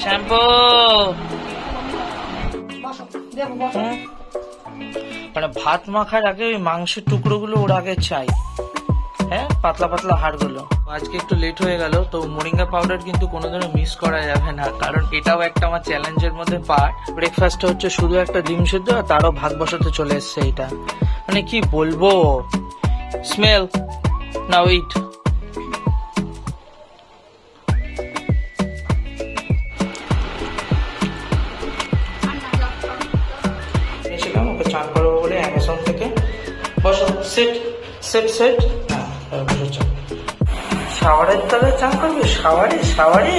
Shampoo. মানে ভাত মাখার আগে ওই মাংসের টুকরোগুলো ওর আগে চাই, হ্যাঁ, পাতলা পাতলা হাড়গুলো। আজকে একটু লেট হয়ে গেল, তো মোরিঙ্গা পাউডার কিন্তু কোনোদিনও মিস করা যাবে না, কারণ এটাও একটা আমার চ্যালেঞ্জের মধ্যে পার্ট। ব্রেকফাস্টে হচ্ছে শুধু একটা ডিম সিদ্ধ, আর তারও ভাগ বসাতে চলে এসছে। এটা মানে কি বলবো, স্মেল না উইট। ওকে চান করবো বলে অ্যামাজন থেকে। বসো, সেট সেট সেট। হ্যাঁ বসেছ। শাওয়ারের তলে চান করবি? শাওয়ারে শাওয়ারে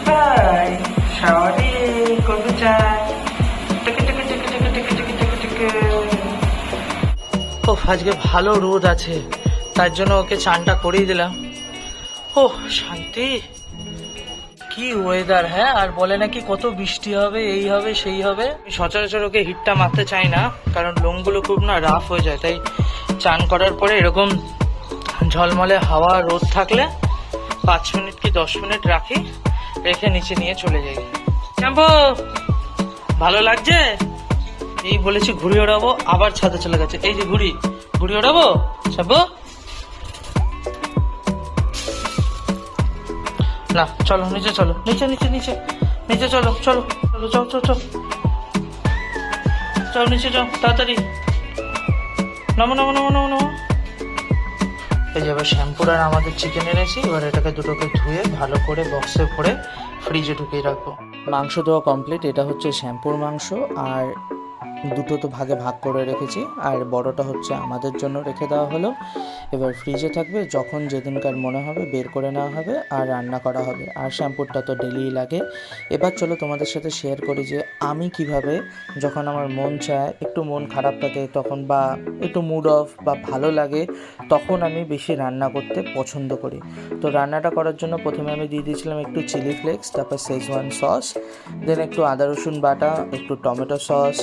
ভাই, শাওয়ারে করবি চান। টেকে টেকে টেকে টেকে টেকে টেকে টেকে টেকে। ও আজকে ভালো রোদ আছে, তার জন্য ওকে চানটা করিয়ে দিলাম। ও শান্তি, কি ওয়েদার। হ্যাঁ, আর বলে নাকি কত বৃষ্টি হবে, এই হবে সেই হবে। সচরাচর ওকে হিটটা মারতে চাই না, কারণ লোমগুলো খুব না রাফ হয়ে যায়। তাই চান করার পরে এরকম ঝলমলে হাওয়া রোদ থাকলে 5 মিনিট কি 10 মিনিট রাখি, রেখে নিচে নিয়ে চলে যাই। শ্যাম্পু ভালো লাগছে? এই বলেছি ঘুড়ি ওড়াবো, আবার ছাদে চলে গেছে। এই যে ঘুড়ি, ঘুড়ি ওড়াবো শ্যাম্পু। না চলো নিচে, চলো নিচে নিচে নিচে নিচে, চলো চলো চলো, চল চল চল, চল নিচে যাও তাড়াতাড়ি। নামো নামো নামো নামো নামো। এই যে এবার শ্যাম্পুর আর আমাদের চিকেন এনেছি, এবার এটাকে দুটোকে ধুয়ে ভালো করে বক্সে ভরে ফ্রিজে ঢুকিয়ে রাখবো। মাংস দেওয়া কমপ্লিট। এটা হচ্ছে শ্যাম্পুর মাংস, আর দুটো তো ভাগে ভাগ করে রেখেছি, আর বড়টা হচ্ছে আমাদের জন্য রেখে দেওয়া হলো। এবার ফ্রিজে থাকবে, যখন যেদিনকার মনে হবে বের করে নেওয়া হবে আর রান্না করা হবে। আর শ্যাম্পুরটা তো ডেলি লাগে। এবার চলো তোমাদের সাথে শেয়ার করি যে আমি কিভাবে, যখন আমার মন চায়, একটু মন খারাপ থাকে তখন, বা একটু মুড অফ বা ভালো লাগে, তখন আমি বেশি রান্না করতে পছন্দ করি। তো রান্নাটা করার জন্য প্রথমে আমি দিয়ে দিয়েছিলাম একটু চিলি ফ্লেক্স, তারপর শেজওয়ান সস, দেন একটু আদা রসুন বাটা, একটু টমেটো সস,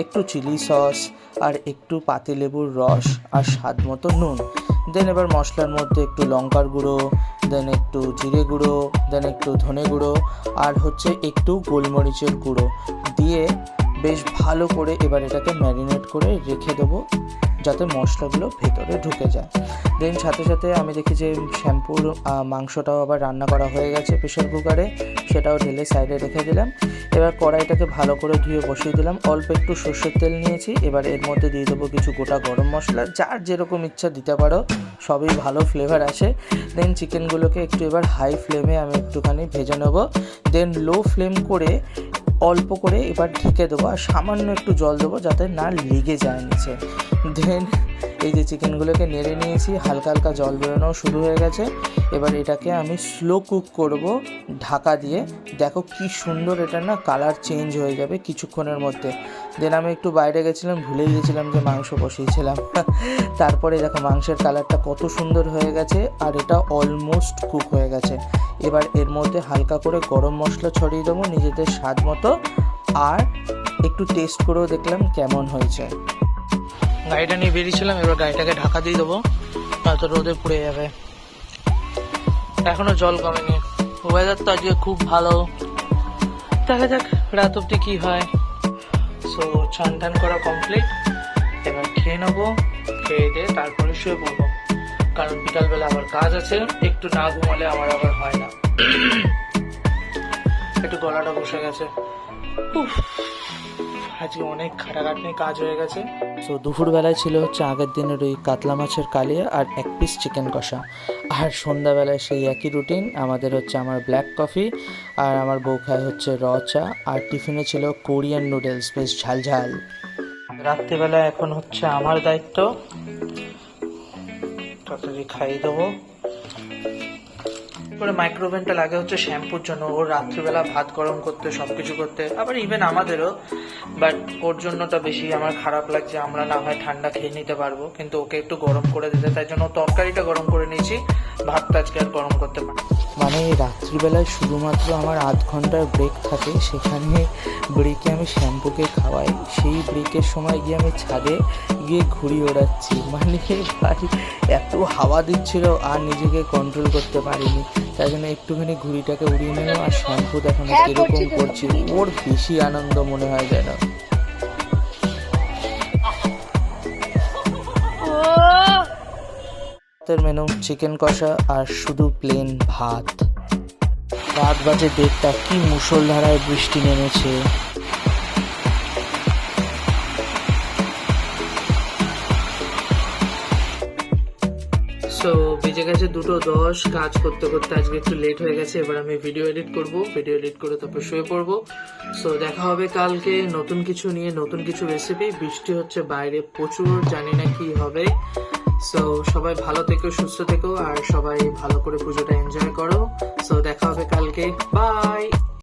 একটু চিলি সস, আর একটু পাতিলেবুর রস, আর স্বাদ মতো নুন। দেন এবার মশলার মধ্যে একটু লঙ্কার গুঁড়ো, দেন একটু জিরে গুঁড়ো, দেন একটু ধনে গুঁড়ো, আর হচ্ছে একটু গোলমরিচের গুঁড়ো দিয়ে বেশ ভালো করে এবার এটাকে ম্যারিনেট করে রেখে দেবো, যাতে মশলাগুলো ভেতরে ঢুকে যায়। দেন সাথে সাথে আমি দেখি যে শ্যাম্পুর মাংসটাও আবার রান্না করা হয়ে গেছে প্রেশার কুকারে, সেটাও ঢেলে সাইডে রেখে দিলাম। এবার কড়াইটাকে ভালো করে ধুয়ে বসিয়ে দিলাম। অল্প একটু সর্ষের তেল নিয়েছি, এবার এর মধ্যে দিয়ে দেবো কিছু গোটা গরম মশলা, যার যেরকম ইচ্ছা দিতে পারো, সবই ভালো ফ্লেভার আসে। দেন চিকেনগুলোকে একটু এবার হাই ফ্লেমে আমি একটুখানি ভেজে নেবো, দেন লো ফ্লেম করে অল্প করে এবার ঢেকে দেবো, আর সামান্য একটু জল দেবো যাতে না লেগে যায় নিচে। দেন এই যে চিকেনগুলোকে নেড়ে নিয়েছি, হালকা হালকা জল বেরোনো শুরু হয়ে গেছে। এবার এটাকে আমি স্লো কুক করব ঢাকা দিয়ে। দেখো কি সুন্দর এটা না কালার চেঞ্জ হয়ে যাবে কিছুক্ষণের মধ্যে। দেন আমি একটু বাইরে গেছিলাম, ভুলেই গেছিলাম যে মাংস বসিয়েছিলাম। তারপরে দেখো মাংসের কালারটা কত সুন্দর হয়ে গেছে, আর এটা অলমোস্ট কুক হয়ে গেছে। এবার এর মধ্যে হালকা করে গরম মশলা ছড়িয়ে দেবো নিজেদের স্বাদ মতো, আর একটু টেস্ট করেও দেখলাম কেমন হয়েছে। গাড়িটা নিয়ে বেরিয়েছিলাম, এবার গাড়িটাকে ঢাকা দিয়ে দেবো, নয়তো রোদে পুড়ে যাবে। এখনো জল কমেনি, ওয়েদার তো আজকে খুব ভালো। দেখা যাক রাত অব্দি কি হয়। সো চান টান করা কমপ্লিট, এবার খেয়ে নেবো, খেয়ে দিয়ে তারপরে শুয়ে পড়বো, কারণ বিকালবেলা আবার কাজ আছে। একটু না ঘুমালে আমার আবার হয় না। একটু গলাটা বসে গেছে। আজকে অনেক খাটাখাটনি কাজ হয়ে গেছে। সো দুপুরবেলায় ছিল হচ্ছে আগের দিনের ওই কাতলা মাছের কালিয়া আর 1 পিস চিকেন কষা, আর সন্ধ্যাবেলায় সেই একই রুটিন আমাদের হচ্ছে আমার ব্ল্যাক কফি, আর আমার বউ খায় হচ্ছে র চা, আর টিফিনে ছিল কোরিয়ান নুডলস, বেশ ঝালঝাল। রাত্রিবেলা এখন হচ্ছে আমার দায়িত্ব, তাড়াতাড়ি খাইয়ে দেবো। করে মাইক্রোওভেনটা লাগে হচ্ছে শ্যাম্পুর জন্য, ওর রাত্রিবেলা ভাত গরম করতে, সব কিছু করতে, আবার ইভেন আমাদেরও। বাট ওর জন্যটা বেশি আমার খারাপ লাগছে, আমরা না হয় ঠান্ডা খেয়ে নিতে পারবো, কিন্তু ওকে একটু গরম করে দিতে, তাই জন্য তরকারিটা গরম করে নিয়েছি, ভাতটা আজকে আর গরম করতে পারি। মানে রাত্রিবেলায় শুধুমাত্র আমার আধ ঘন্টার ব্রেক থাকে, সেখানে ব্রেকে আমি শ্যাম্পুকে খাওয়াই, সেই ব্রেকের সময় গিয়ে আমি ছাদে গিয়ে ঘুড়ি ওড়াচ্ছি। মানে ভাই এত হাওয়া দিচ্ছিল আর নিজেকে কন্ট্রোল করতে পারিনি। তাই জন্য একটুখানি ঘুড়িটাকে উড়িয়ে নিলাম। আর শ্যাম্পু দেখো না কিরকম করছি, ওর বেশি আনন্দ মনে হয় যেন। রাতের মেনু চিকেন কষা আর শুধু প্লেন ভাত। রাত বাজে 1:30, কি মুষলধারায় বৃষ্টি নেমেছে। সো বেজে গেছে 2:10, কাজ করতে করতে আজকে একটু লেট হয়ে গেছে। এবার আমি ভিডিও এডিট করব, ভিডিও এডিট করে তারপর শুয়ে পড়বো। সো দেখা হবে কালকে নতুন কিছু নিয়ে, নতুন কিছু রেসিপি। বৃষ্টি হচ্ছে বাইরে প্রচুর, জানি না কি হবে। সো সবাই ভালো থেকো, সুস্থ থেকো, আর সবাই ভালো করে পুজোটা এনজয় করো। সো দেখা হবে কালকে, বাই।